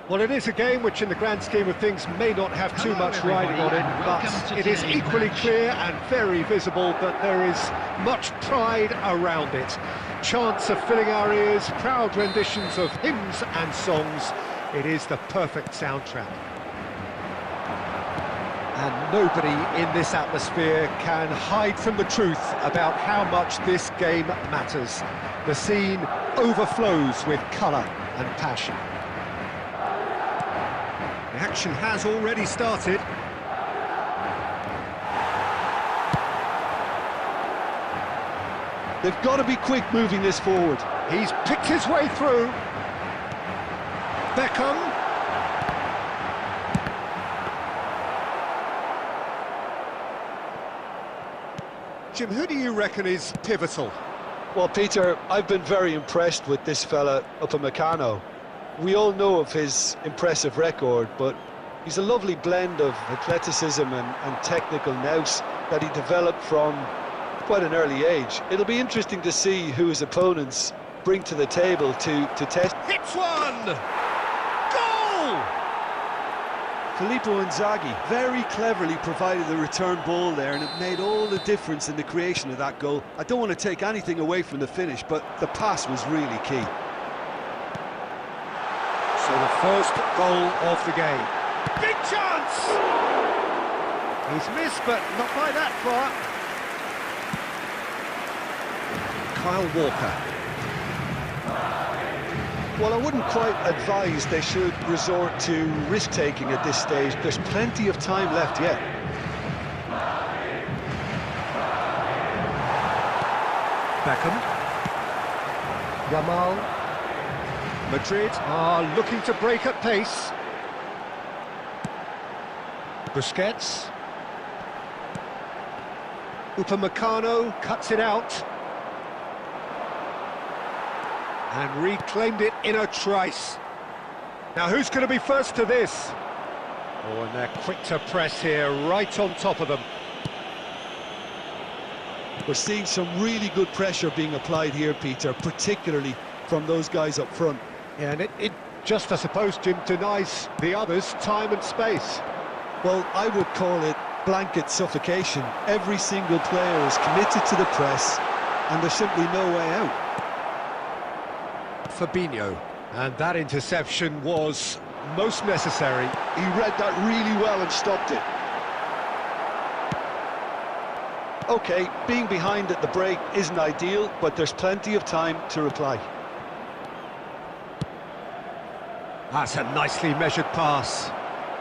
Well, it is a game which in the grand scheme of things may not have too much riding on it, but it is equally clear and very visible that there is much pride around it. Chants are filling our ears, proud renditions of hymns and songs. It is the perfect soundtrack. And nobody in this atmosphere can hide from the truth about how much this game matters. The scene overflows with colour and passion. The action has already started. They've got to be quick moving this forward. He's picked his way through. Beckham. Jim, who do you reckon is pivotal? Well, Peter, I've been very impressed with this fella, Upamecano. We all know of his impressive record, but he's a lovely blend of athleticism and technical nous that he developed from quite an early age. It'll be interesting to see who his opponents bring to the table to test. Hits one! Goal! Filippo Inzaghi very cleverly provided the return ball there, and it made all the difference in the creation of that goal. I don't want to take anything away from the finish, but the pass was really key. So the first goal of the game. Big chance! He's missed, but not by that far. Kyle Walker. Well, I wouldn't quite advise they should resort to risk-taking at this stage. There's plenty of time left yet. Beckham. Yamal. Madrid are looking to break at pace. Busquets. Upamecano cuts it out. And reclaimed it in a trice. Now who's going to be first to this? Oh, and they're quick to press here, right on top of them. We're seeing some really good pressure being applied here, Peter, particularly from those guys up front. Yeah, and it just, I suppose, Jim, denies the others time and space. Well, I would call it blanket suffocation. Every single player is committed to the press, and there's simply no way out. Fabinho, and that interception was most necessary. He read that really well and stopped it. Okay, being behind at the break isn't ideal, but there's plenty of time to reply. That's a nicely measured pass.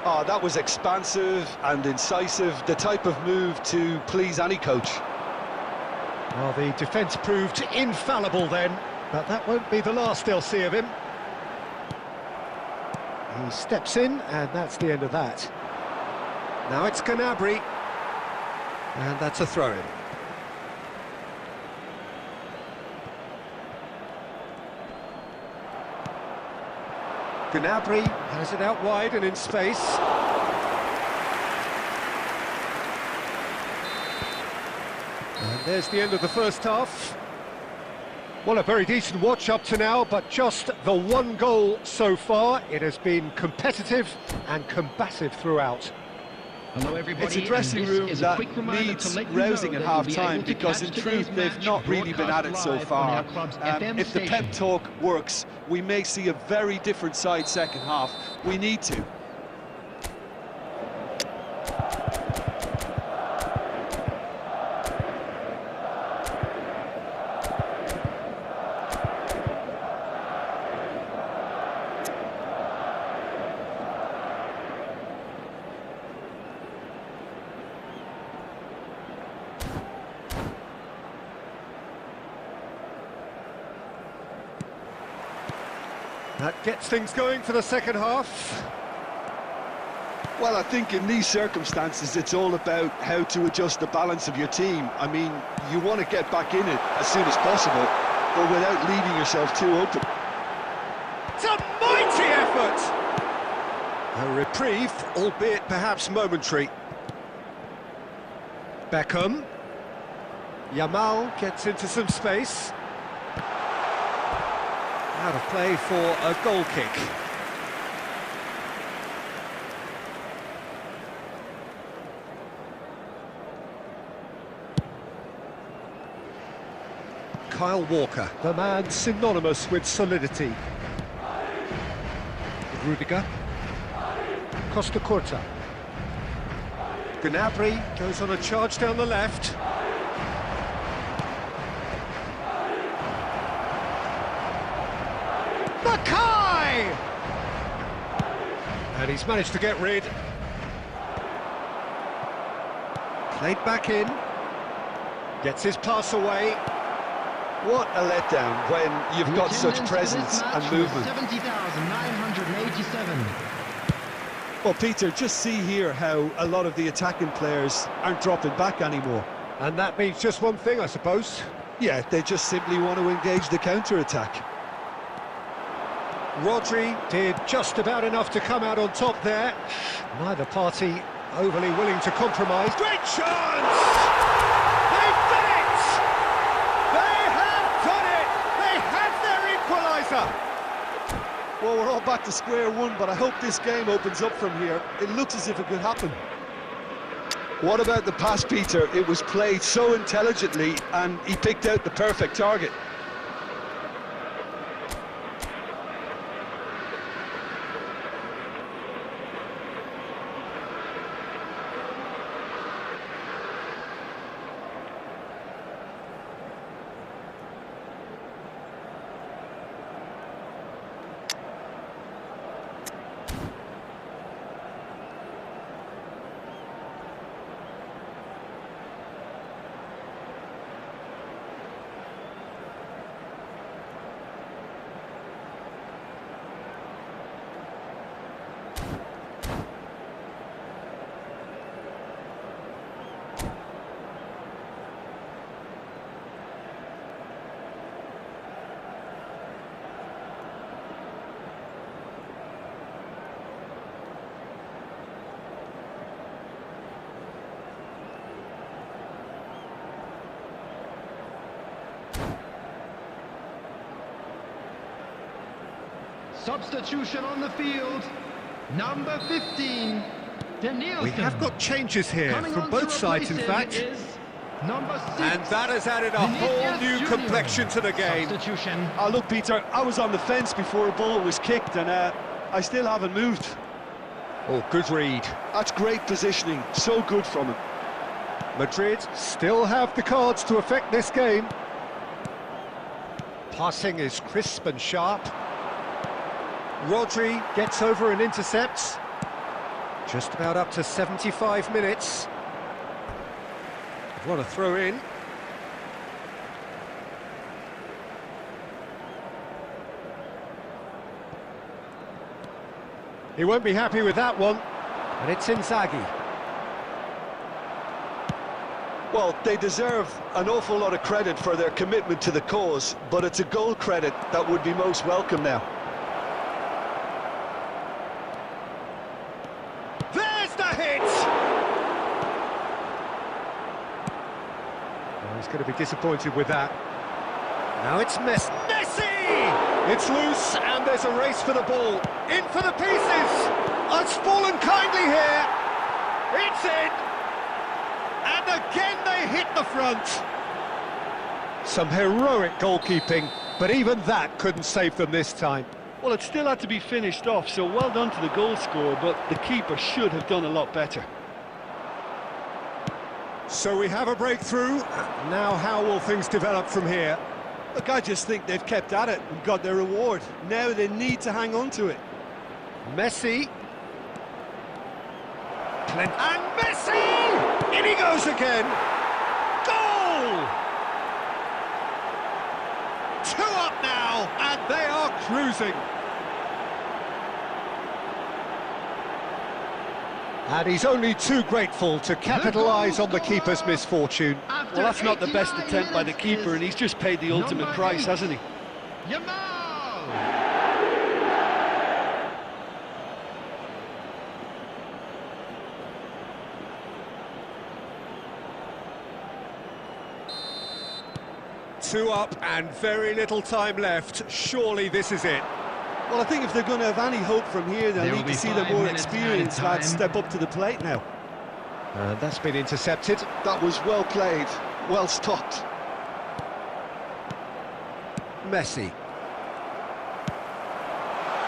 Oh, that was expansive and incisive, the type of move to please any coach. Well, the defence proved infallible then, but that won't be the last they'll see of him. He steps in, and that's the end of that. Now it's Gnabry, and that's a throw-in. Gnabry has it out wide and in space. And there's the end of the first half. Well, a very decent watch up to now, but just the one goal so far. It has been competitive and combative throughout. Hello everybody. It's a dressing room that needs rousing at half-time because in truth they've not really been at it so far. If the pep talk works, we may see a very different side second half. We need to. That gets things going for the second half. Well, I think in these circumstances, it's all about how to adjust the balance of your team. I mean, you want to get back in it as soon as possible, but without leaving yourself too open. It's a mighty effort! A reprieve, albeit perhaps momentary. Beckham. Yamal gets into some space. Out of play for a goal kick. Kyle Walker, the man synonymous with solidity. Rudiger. Costa Curta. Gnabry goes on a charge down the left. Mackay! And he's managed to get rid. Played back in. Gets his pass away. What a letdown when you've got such presence and movement. 70,987. Well, Peter, just see here how a lot of the attacking players aren't dropping back anymore. And that means just one thing, I suppose. Yeah, they just simply want to engage the counter-attack. Rodri did just about enough to come out on top there. Neither party overly willing to compromise. Great chance! They've done it! They have done it! They have their equaliser! Well, we're all back to square one, but I hope this game opens up from here. It looks as if it could happen. What about the pass, Peter? It was played so intelligently, and he picked out the perfect target. Substitution on the field. Number 15, Danielson. We have got changes here from both sides, in fact. Number 6. And that has added a whole new complexion to the game. Substitution. Oh, look, Peter, I was on the fence before a ball was kicked, and I still haven't moved. Oh, good read. That's great positioning, so good from him. Madrid still have the cards to affect this game. Passing is crisp and sharp. Rodri gets over and intercepts. Just about up to 75 minutes. What a throw in. He won't be happy with that one. And it's Inzaghi. Well, they deserve an awful lot of credit for their commitment to the cause, but it's a goal credit that would be most welcome now. There's the hit! Oh, he's going to be disappointed with that. Now it's Messi! It's loose, and there's a race for the ball. In for the pieces! It's fallen kindly here! It's in! And again they hit the front. Some heroic goalkeeping, but even that couldn't save them this time. Well, it still had to be finished off, so well done to the goal scorer, but the keeper should have done a lot better. So we have a breakthrough. Now how will things develop from here? Look, I just think they've kept at it and got their reward. Now they need to hang on to it. Messi. And Messi! In he goes again. Goal! 2 up now, and they are cruising. And he's only too grateful to capitalise on the keeper's misfortune. Well, that's not the best attempt by the keeper, and he's just paid the ultimate price, hasn't he? Yamal! 2 up and very little time left. Surely this is it. Well, I think if they're going to have any hope from here, they'll need to see the more experienced lads step up to the plate now. That's been intercepted. That was well played, well stopped. Messi.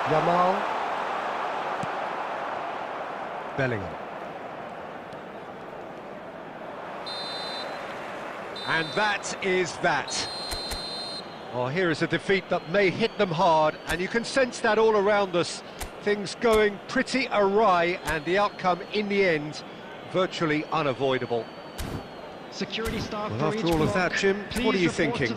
Yamal. Bellingham. And that is that. Oh, here is a defeat that may hit them hard, and you can sense that all around us. Things going pretty awry, and the outcome in the end virtually unavoidable. Security staff. Well, after all of that, Jim, what are you thinking?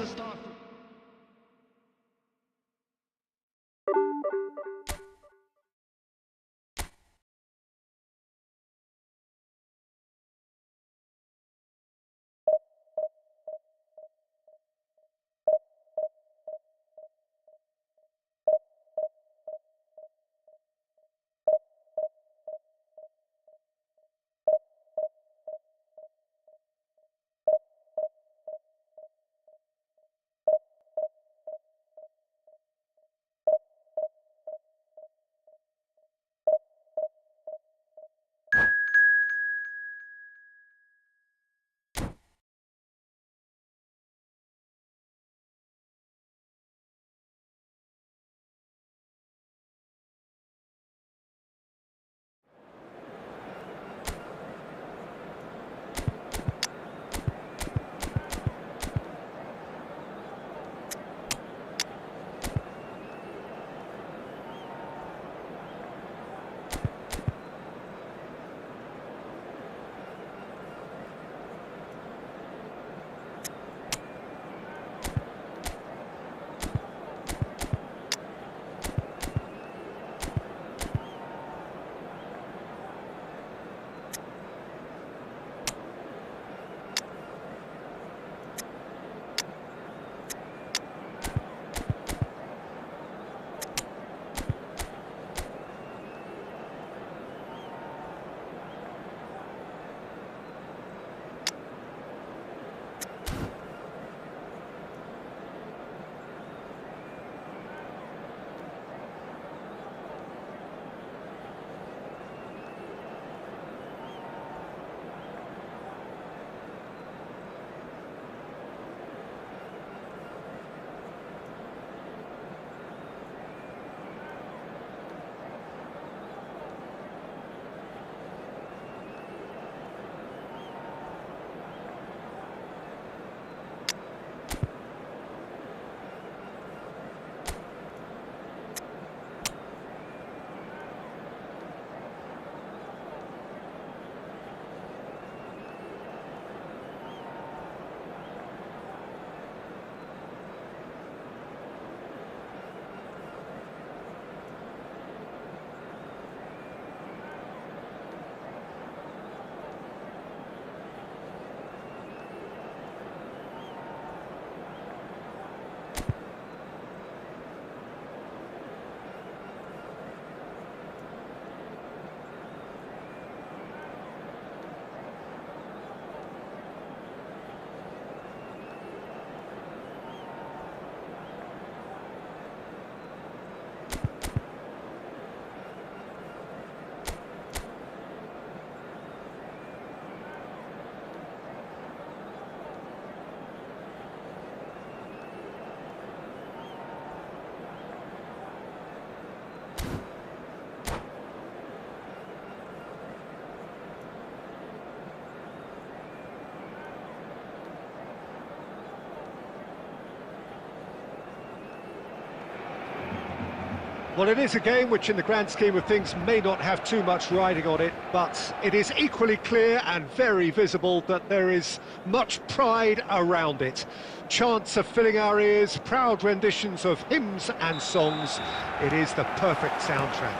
Well, it is a game which in the grand scheme of things may not have too much riding on it, but it is equally clear and very visible that there is much pride around it. Chants of filling our ears, proud renditions of hymns and songs. It is the perfect soundtrack.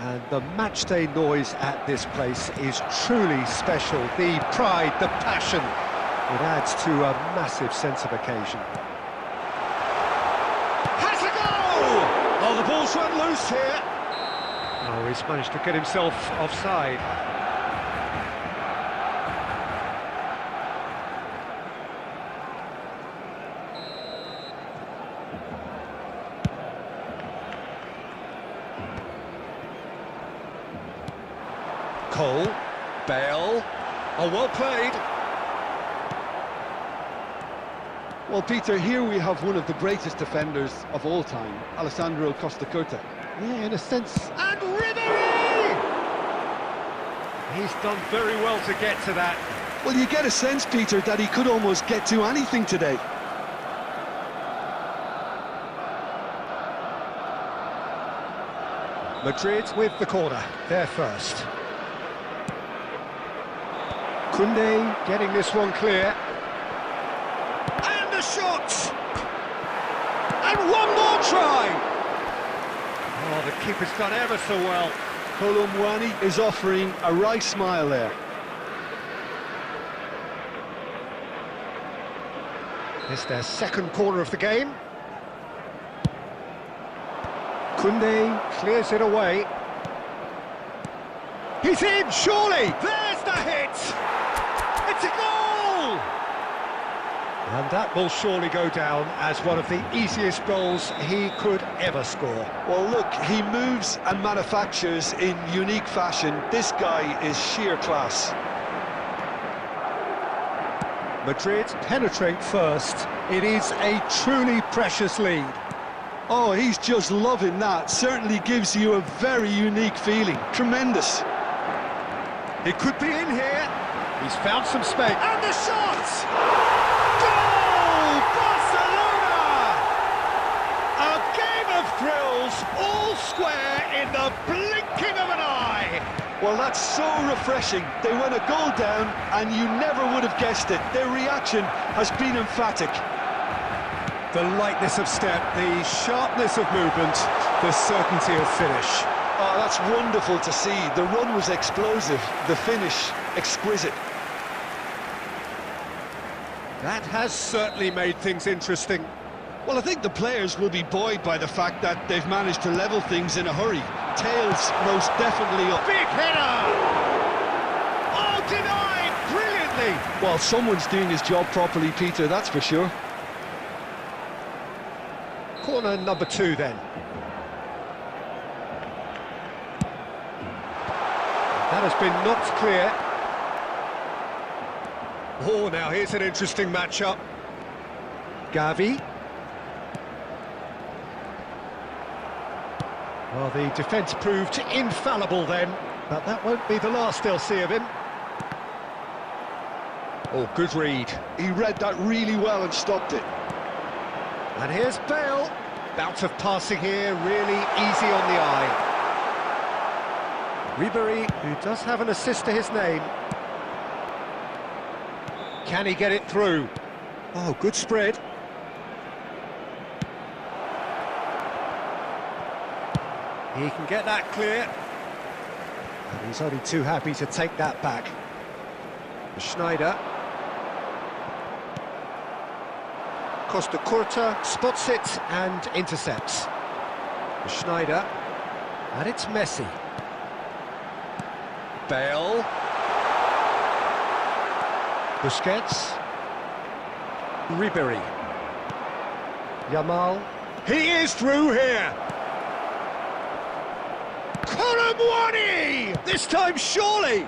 And the matchday noise at this place is truly special. The pride, the passion, it adds to a massive sense of occasion. Oh, the ball's run loose here. Oh, he's managed to get himself offside. Cole, Bale, oh, well played. Well, Peter, here we have one of the greatest defenders of all time, Alessandro Costacurta. Yeah, in a sense. And Ribéry! He's done very well to get to that. Well, you get a sense, Peter, that he could almost get to anything today. Madrid with the corner, they're first. Koundé getting this one clear. And a shot! And one more try! Oh, the keeper's done ever so well. Kolo Muani is offering a right smile there. It's their second corner of the game. Koundé clears it away. He's in, surely! There's the hit! It's a goal! And that will surely go down as one of the easiest goals he could ever score. Well, look, he moves and manufactures in unique fashion. This guy is sheer class. Madrid penetrate first. It is a truly precious lead. Oh, he's just loving that. Certainly gives you a very unique feeling. Tremendous. It could be in here. He's found some space. And the shot! Goal! Barcelona! A game of thrills, all square in the blinking of an eye. Well, that's so refreshing. They went a goal down and you never would have guessed it. Their reaction has been emphatic. The lightness of step, the sharpness of movement, the certainty of finish. Oh, that's wonderful to see. The run was explosive, the finish exquisite. That has certainly made things interesting. Well, I think the players will be buoyed by the fact that they've managed to level things in a hurry. Tails most definitely up. Big header! Oh, denied brilliantly! Well, someone's doing his job properly, Peter, that's for sure. Corner number 2 then. That has been knocked clear. Oh, now here's an interesting matchup. Gavi. Well, the defence proved infallible then, but that won't be the last they'll see of him. Oh, good read. He read that really well and stopped it. And here's Bale. Bout of passing here, really easy on the eye. Ribéry, who does have an assist to his name. Can he get it through? Oh, good spread. He can get that clear. And he's only too happy to take that back. Schneider. Costacurta spots it and intercepts. Schneider. And it's Messi. Bale. Busquets. Ribéry. Yamal. He is through here. Colomwani! This time surely!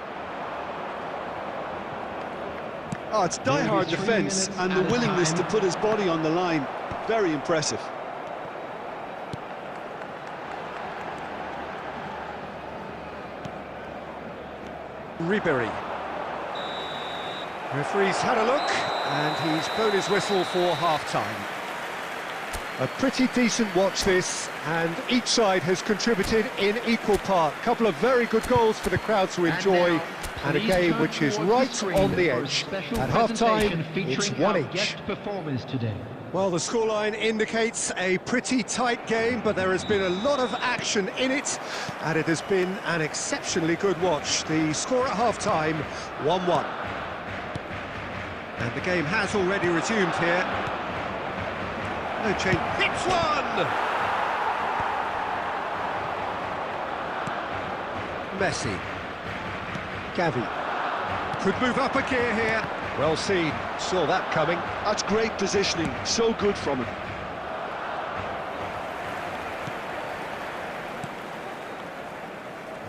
Oh, it's die-hard defence and the willingness to put his body on the line. Very impressive. Ribéry. Referee's had a look and he's blown his whistle for half-time. A pretty decent watch this, and each side has contributed in equal part. A couple of very good goals for the crowd to enjoy, and a game which is right on the edge. At half-time, it's 1 each. Well, the scoreline indicates a pretty tight game, but there has been a lot of action in it, and it has been an exceptionally good watch. The score at half-time, 1-1. And the game has already resumed here. No change. Hits one! Messi. Gavi. Could move up a gear here. Well seen. Saw that coming. That's great positioning. So good from him.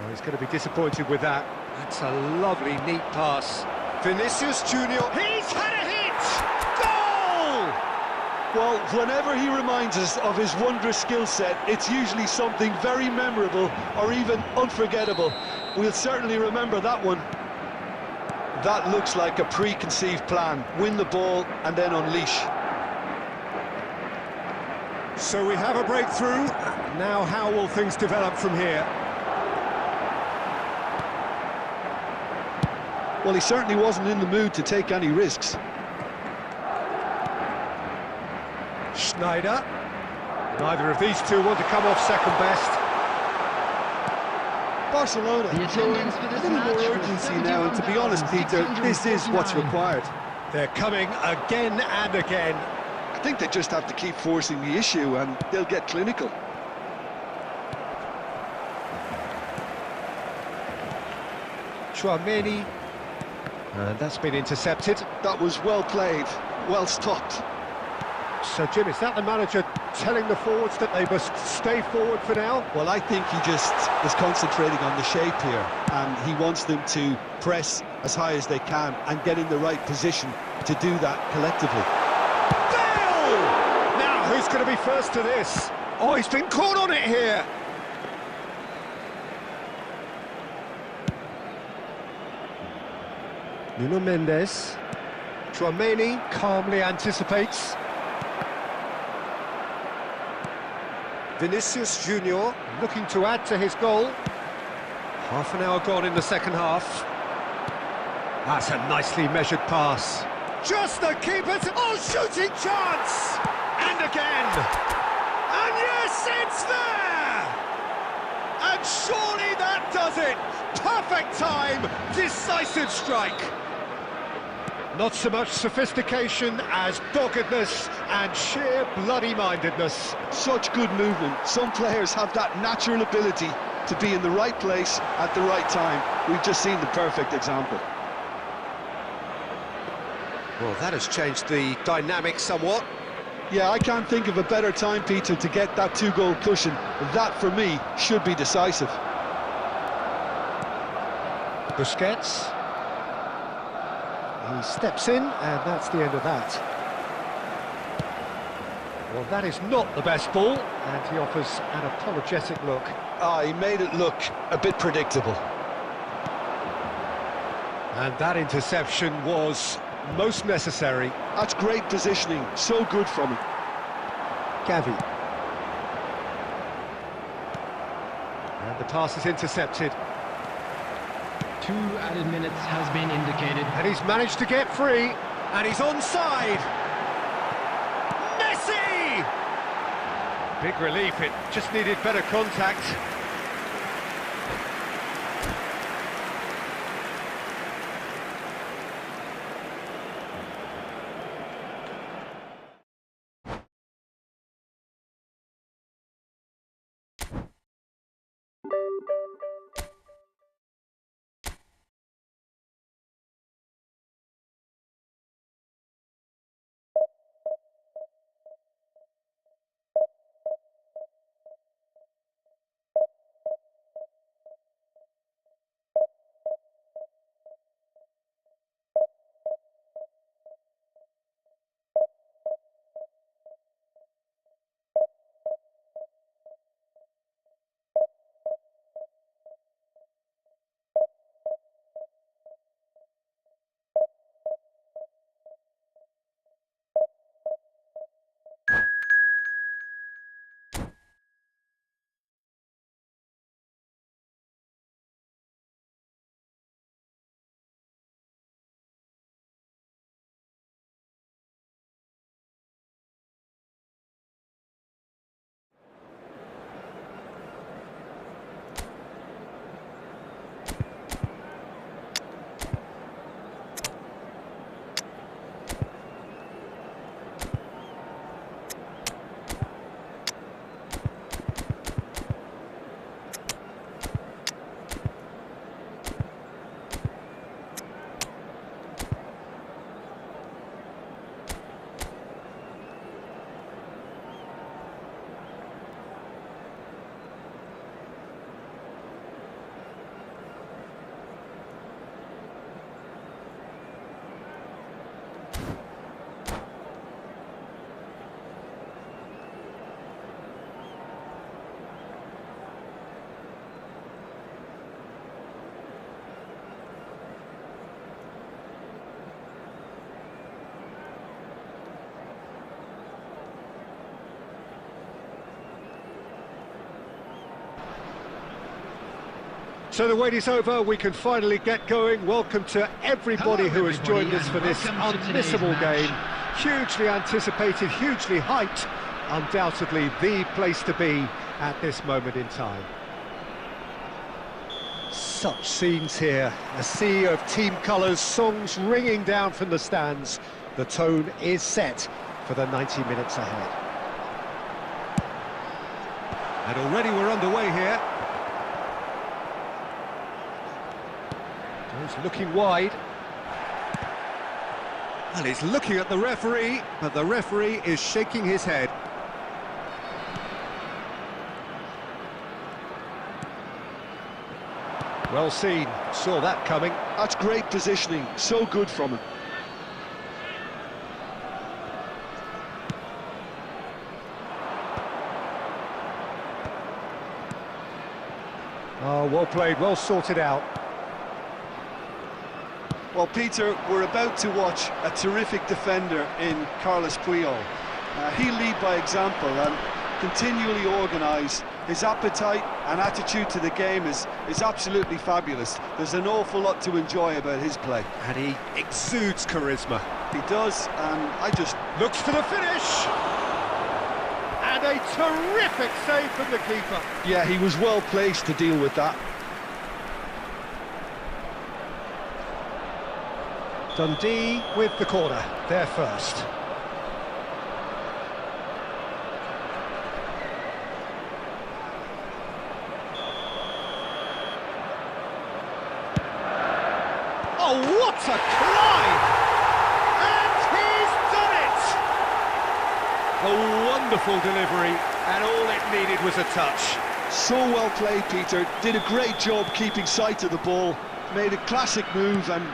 Oh, he's going to be disappointed with that. That's a lovely, neat pass. Vinicius Junior. He's had a hit! Goal! Well, whenever he reminds us of his wondrous skill set, it's usually something very memorable or even unforgettable. We'll certainly remember that one. That looks like a preconceived plan. Win the ball and then unleash. So we have a breakthrough. Now how will things develop from here? Well, he certainly wasn't in the mood to take any risks. Schneider. Neither of these two want to come off second best. Barcelona The showing attendance for this a little more match was urgency now, and to be honest, Peter, this is what's 71,649. required. They're coming again and again. I think they just have to keep forcing the issue and they'll get clinical. Tchouaméni. And that's been intercepted. That was well played, well stopped. So, Jim, is that the manager telling the forwards that they must stay forward for now? Well, I think he just is concentrating on the shape here, and he wants them to press as high as they can and get in the right position to do that collectively. Bale! Now, who's going to be first to this? Oh, he's been caught on it here. Nuno Mendes. Tchouaméni calmly anticipates. Vinicius Junior looking to add to his goal. Half an hour gone in the second half. That's a nicely measured pass. Just the keeper's shooting chance! And again! And yes, it's there! And surely that does it! Perfect time, decisive strike. Not so much sophistication as doggedness and sheer bloody-mindedness. Such good movement. Some players have that natural ability to be in the right place at the right time. We've just seen the perfect example. Well, that has changed the dynamic somewhat. Yeah, I can't think of a better time, Peter, to get that two-goal cushion. That, for me, should be decisive. Busquets. He steps in, and that's the end of that. Well, that is not the best ball, and he offers an apologetic look. He made it look a bit predictable. And that interception was most necessary. That's great positioning, so good from him. Gavi. And the pass is intercepted. 2 added minutes has been indicated. And he's managed to get free, and he's onside. Messi! Big relief, it just needed better contact. So the wait is over, we can finally get going. Welcome to everybody who has joined us for this unmissable game. Hugely anticipated, hugely hyped, undoubtedly the place to be at this moment in time. Such scenes here, a sea of team colours, songs ringing down from the stands. The tone is set for the 90 minutes ahead. And already we're underway here. He's looking wide. And he's looking at the referee, but the referee is shaking his head. Well seen, saw that coming. That's great positioning, so good from him. Oh, well played, well sorted out. Well, Peter, we're about to watch a terrific defender in Carlos Puyol. He'll lead by example and continually organise. His appetite and attitude to the game is absolutely fabulous. There's an awful lot to enjoy about his play. And he exudes charisma. He does, and I just... Looks for the finish! And a terrific save from the keeper. Yeah, he was well placed to deal with that. Dundee with the corner, there first. Oh, what a climb! And he's done it! A wonderful delivery, and all it needed was a touch. So well played, Peter. Did a great job keeping sight of the ball. Made a classic move and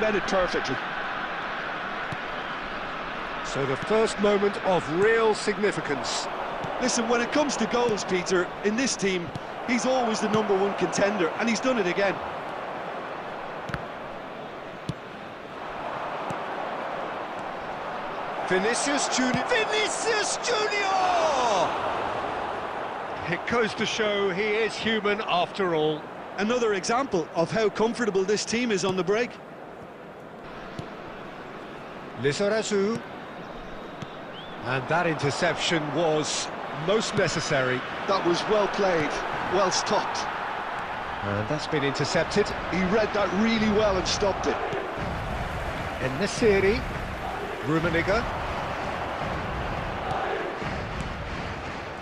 met it perfectly. So the first moment of real significance. Listen, when it comes to goals, Peter, in this team, he's always the #1 contender, and he's done it again. Vinicius Junior! Vinicius Junior! It goes to show he is human after all. Another example of how comfortable this team is on the break. Lizarazu. And that interception was most necessary. That was well played, well stopped. And that's been intercepted. He read that really well and stopped it. En-Nesyri, Rummenigge.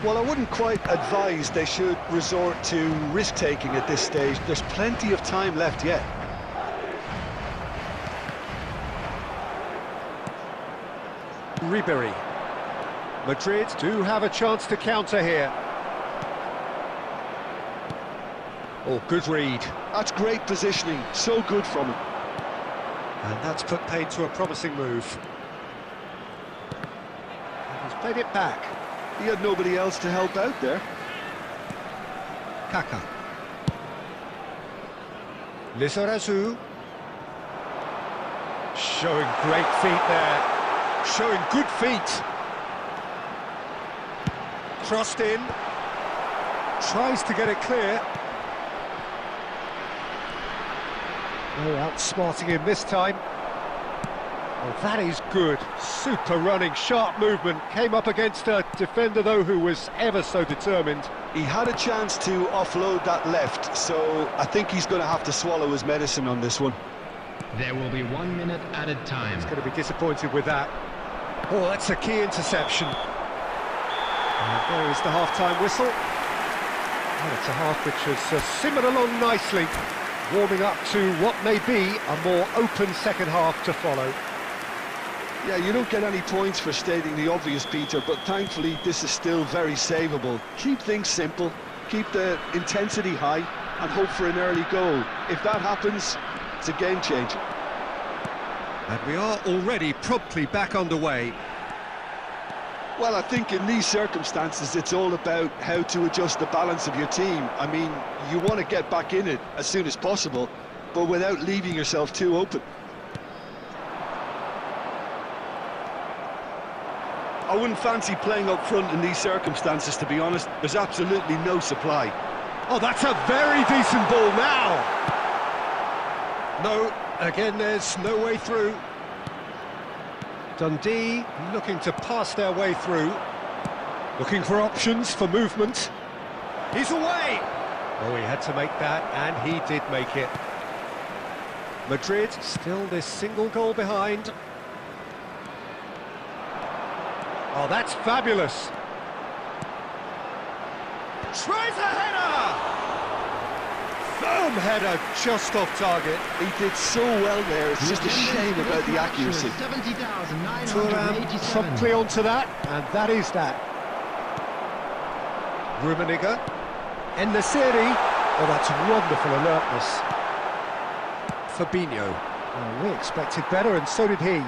Well, I wouldn't quite advise they should resort to risk-taking at this stage. There's plenty of time left yet. Ribery. Madrid do have a chance to counter here. Oh, good read. That's great positioning, so good from him. And that's put paid to a promising move. And he's played it back. He had nobody else to help out there. Kaka. Lizarazu. Showing great feet there. Showing good feet. Crossed in. Tries to get it clear. Oh, outsmarting him this time. Oh, that is good. Super running, sharp movement. Came up against a defender, though, who was ever so determined. He had a chance to offload that left, so I think he's going to have to swallow his medicine on this one. There will be 1 minute added time. He's going to be disappointed with that. Oh, that's a key interception. And there is the half-time whistle. Well, it's a half which has simmered along nicely, warming up to what may be a more open second half to follow. Yeah, you don't get any points for stating the obvious, Peter, but thankfully this is still very savable. Keep things simple, keep the intensity high, and hope for an early goal. If that happens, it's a game changer. And we are already promptly back underway. Well, I think in these circumstances it's all about how to adjust the balance of your team. I mean, you want to get back in it as soon as possible, but without leaving yourself too open. I wouldn't fancy playing up front in these circumstances, to be honest. There's absolutely no supply. Oh, that's a very decent ball now. No, again, there's no way through. Dundee looking to pass their way through. Looking for options for movement. He's away! Oh, he had to make that, and he did make it. Madrid still this single goal behind. Oh, that's fabulous. Tries a header! Firm header, just off target. He did so well there, it's just a shame about the accuracy. Turan promptly onto that, and that is that. Rummenigge. En-Nesyri. Oh, that's wonderful alertness. Fabinho. Oh, we expected better, and so did he.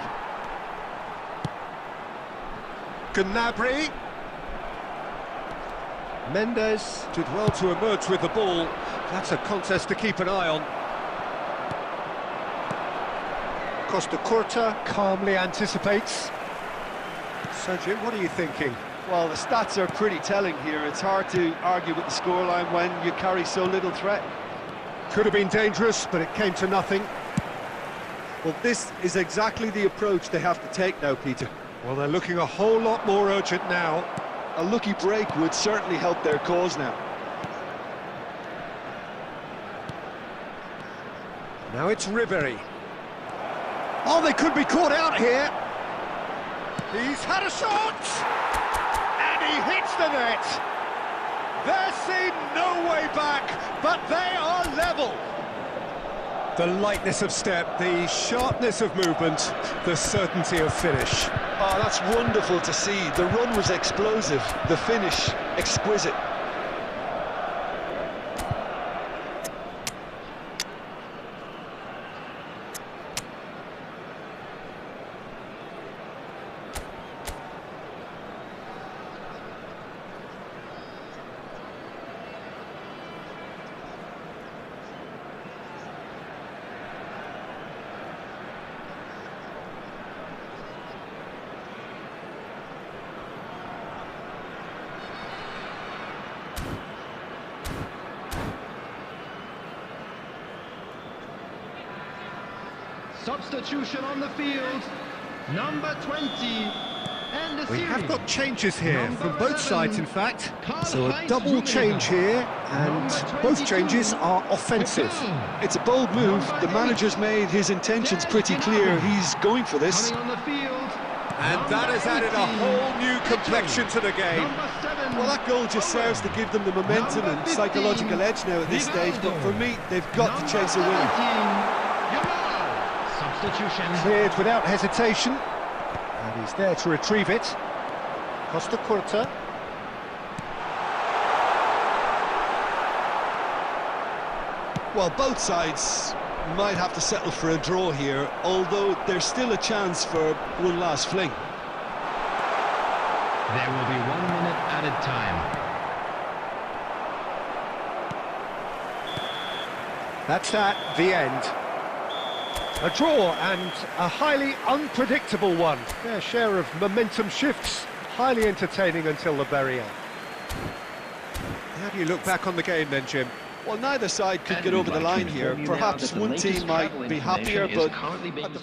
Gnabry. Mendes did well to emerge with the ball. That's a contest to keep an eye on. Costa Curta calmly anticipates. Sergio, what are you thinking? Well, the stats are pretty telling here. It's hard to argue with the scoreline when you carry so little threat. Could have been dangerous, but it came to nothing. Well, this is exactly the approach they have to take now, Peter. Well, they're looking a whole lot more urgent now. A lucky break would certainly help their cause now. Now it's Ribery. Oh, they could be caught out here. He's had a shot! And he hits the net. They're seen no way back, but they are level. The lightness of step, the sharpness of movement, the certainty of finish. Oh, that's wonderful to see. The run was explosive, the finish exquisite. Substitution on the field, number 20, and We have got changes here from both sides, in fact. So a double change here, and both changes are offensive. It's a bold move. The manager's made his intentions pretty clear. He's going for this. on the field, And that has added a whole new complexion to the game. Well, that goal just serves to give them the momentum and psychological edge now at this stage, but for me, they've got to chase a winner. Substitution. Cleared without hesitation. And he's there to retrieve it. Costa Curta. Well, both sides might have to settle for a draw here, although there's still a chance for one last fling. There will be 1 minute added time. That's that, the end. A draw, and a highly unpredictable one. Their share of momentum shifts, highly entertaining until the very end. How do you look back on the game then, Jim? Well, neither side could get over the line here. Perhaps one team might be happier, but at the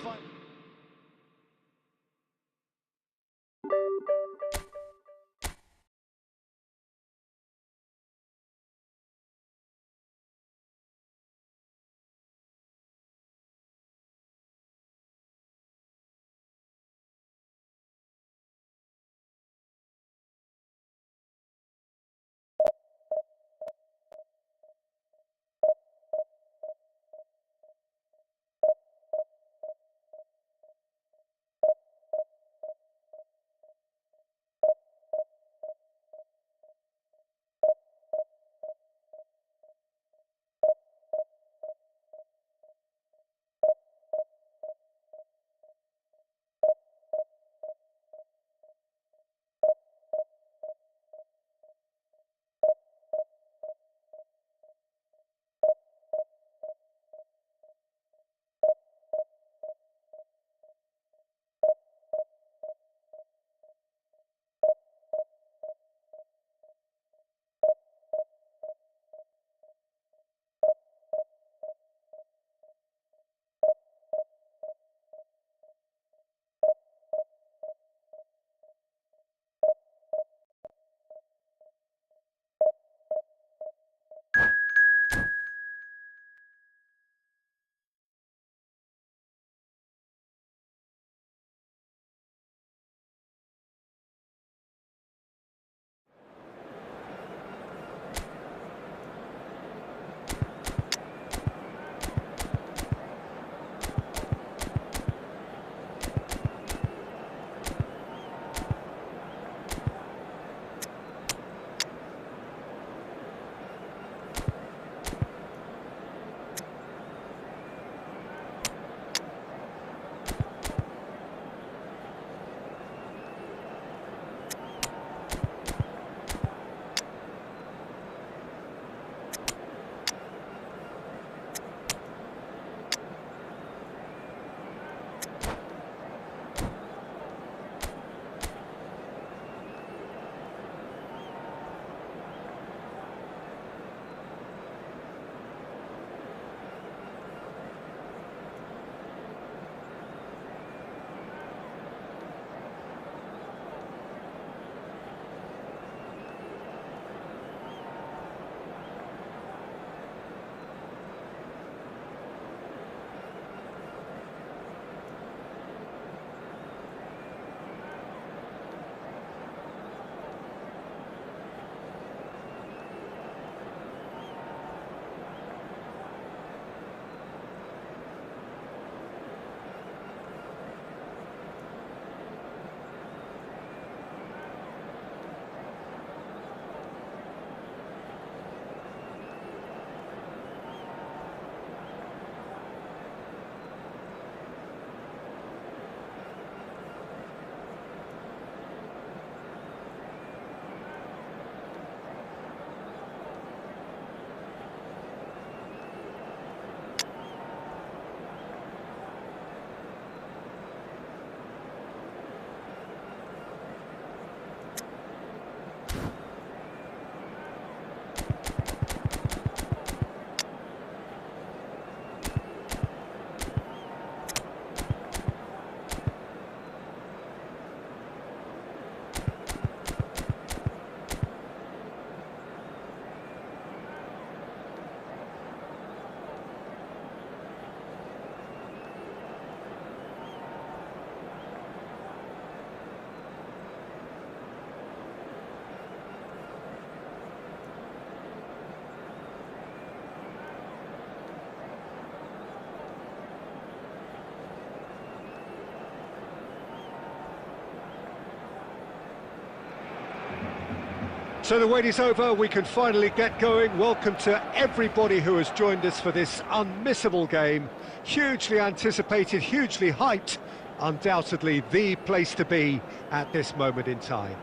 So the wait is over, we can finally get going. Welcome to everybody who has joined us for this unmissable game. Hugely anticipated, hugely hyped. Undoubtedly the place to be at this moment in time.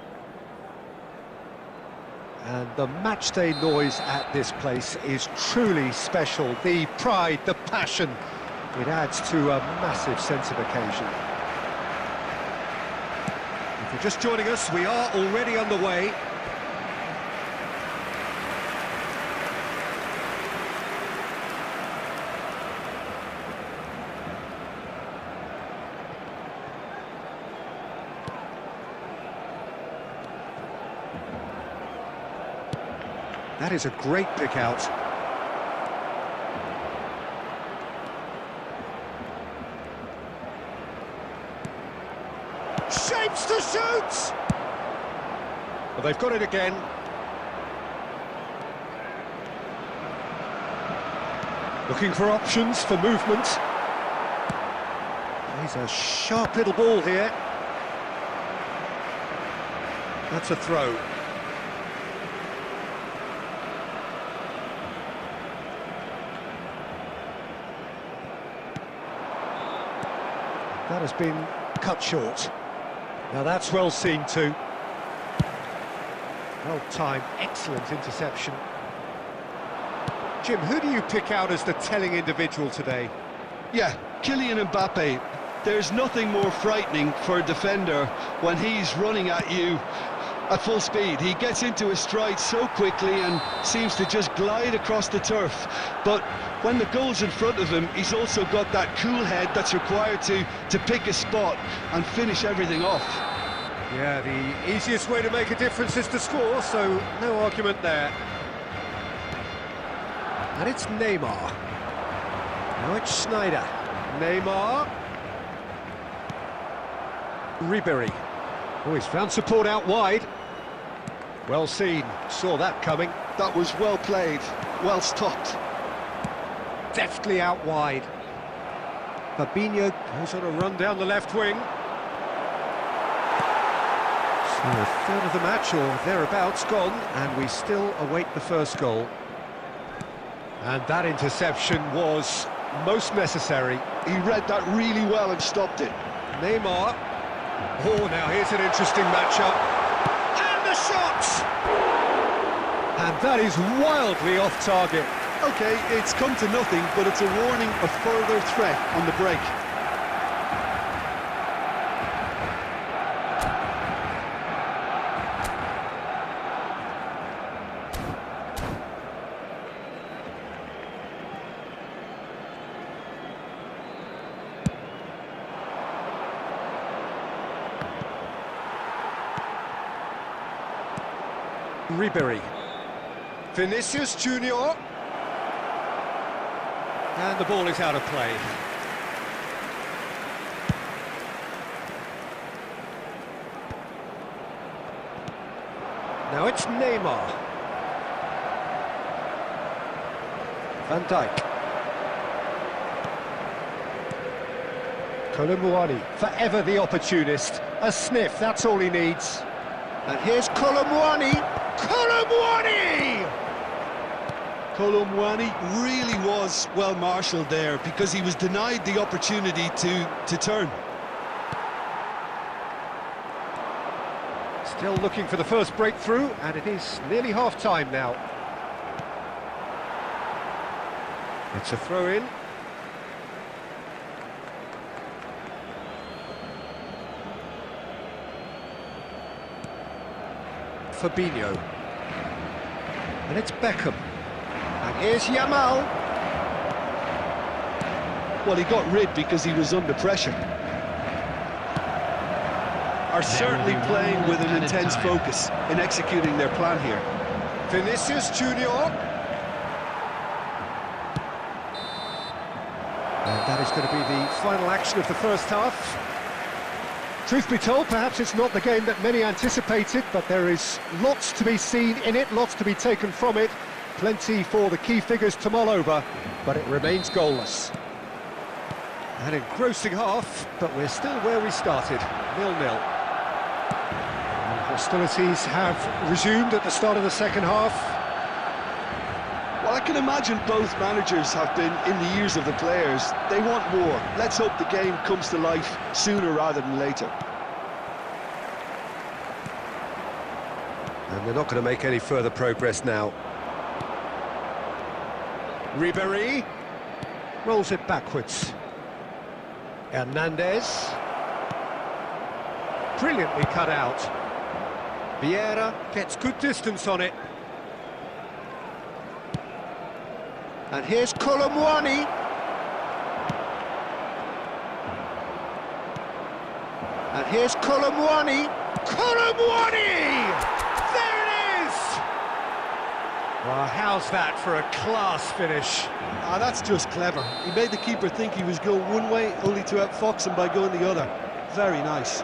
And the matchday noise at this place is truly special. The pride, the passion, it adds to a massive sense of occasion. If you're just joining us, we are already on the way. That is a great pick out. Shapes to shoot! Well, they've got it again. Looking for options for movement. He's a sharp little ball here. That's a throw. That has been cut short. Now that's well seen too. Well timed, excellent interception. Jim, who do you pick out as the telling individual today? Yeah, Kylian Mbappe. There's nothing more frightening for a defender when he's running at you at full speed. He gets into his stride so quickly and seems to just glide across the turf. But when the goal's in front of him, he's also got that cool head that's required to pick a spot and finish everything off. Yeah, the easiest way to make a difference is to score, so no argument there. And it's Neymar. Now it's Schneider. Neymar. Ribery. Oh, he's found support out wide. Well seen, saw that coming. That was well played, well stopped. Deftly out wide. Fabinho goes on a run down the left wing. So a third of the match, or thereabouts, gone, and we still await the first goal. And that interception was most necessary. He read that really well and stopped it. Neymar. Oh, now here's an interesting matchup. And the shot! And that is wildly off target. Okay, it's come to nothing, but it's a warning of further threat on the break. Ribery. Vinicius Junior. And the ball is out of play. Now it's Neymar. Van Dijk. Colomboani, forever the opportunist. A sniff, that's all he needs. And here's Colomboani. Colomboani! Colomboani really was well marshalled there because he was denied the opportunity to turn. Still looking for the first breakthrough, and it is nearly half-time now. It's a throw-in. Fabinho. And it's Beckham. And here's Yamal. Well, he got rid because he was under pressure. Are certainly playing with an intense focus in executing their plan here. Vinicius Junior. And that is going to be the final action of the first half. Truth be told, perhaps it's not the game that many anticipated, but there is lots to be seen in it, lots to be taken from it. Plenty for the key figures to mull over, but it remains goalless. An engrossing half, but we're still where we started, 0-0. Hostilities have resumed at the start of the second half. Well, I can imagine both managers have been in the ears of the players. They want more. Let's hope the game comes to life sooner rather than later. And they're not going to make any further progress now. Ribéry rolls it backwards. Hernandez. Brilliantly cut out. Vieira gets good distance on it. And here's Colomwani. And here's Colomwani. Colomwani! There it is! Well, how's that for a class finish? Ah, that's just clever. He made the keeper think he was going one way, only to outfox him by going the other. Very nice.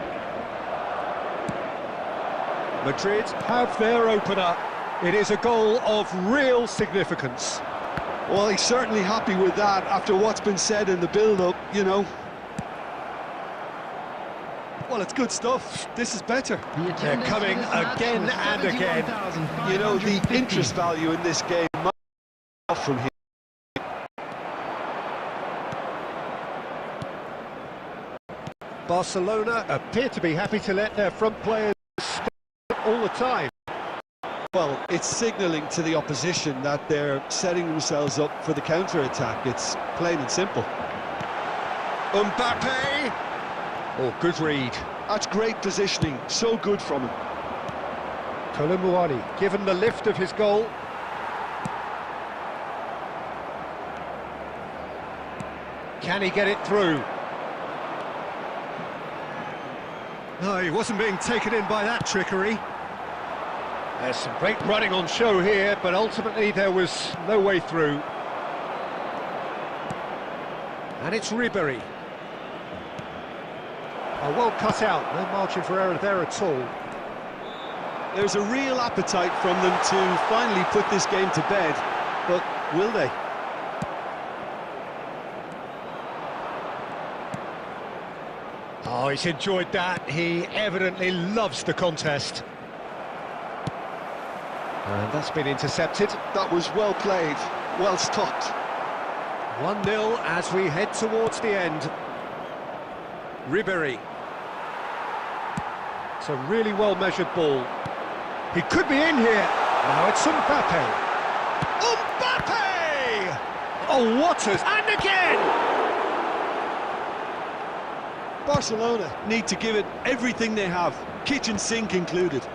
Madrid have their opener. It is a goal of real significance. Well, he's certainly happy with that after what's been said in the build-up, you know. Well, it's good stuff. This is better. They're coming again and again. You know, the interest value in this game might be off from here. Barcelona appear to be happy to let their front players stay all the time. Well, it's signalling to the opposition that they're setting themselves up for the counter-attack. It's plain and simple. Mbappe! Oh, good read. That's great positioning. So good from him. Colomwani given the lift of his goal. Can he get it through? No, he wasn't being taken in by that trickery. There's some great running on show here, but ultimately there was no way through. And it's Ribéry. Oh, well cut out, no margin for error there at all. There's a real appetite from them to finally put this game to bed, but will they? Oh, he's enjoyed that. He evidently loves the contest. And that's been intercepted. That was well played, well stopped. 1-0 as we head towards the end. Ribéry. It's a really well-measured ball. He could be in here. Now it's Mbappe. Mbappe! Oh, what a... And again! Barcelona need to give it everything they have, kitchen sink included.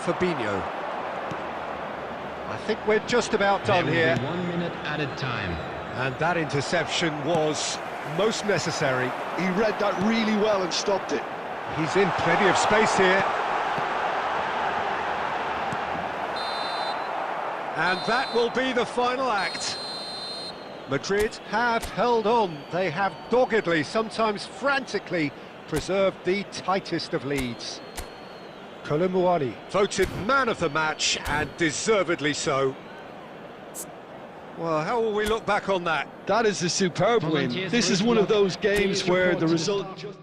Fabinho. I think we're just about done here. 1 minute added time. And that interception was most necessary. He read that really well and stopped it. He's in plenty of space here. And that will be the final act. Madrid have held on. They have doggedly, sometimes frantically, preserved the tightest of leads. Colomwani voted man of the match, and deservedly so. Well, how will we look back on that? That is a superb win. This is one of those games where the result just...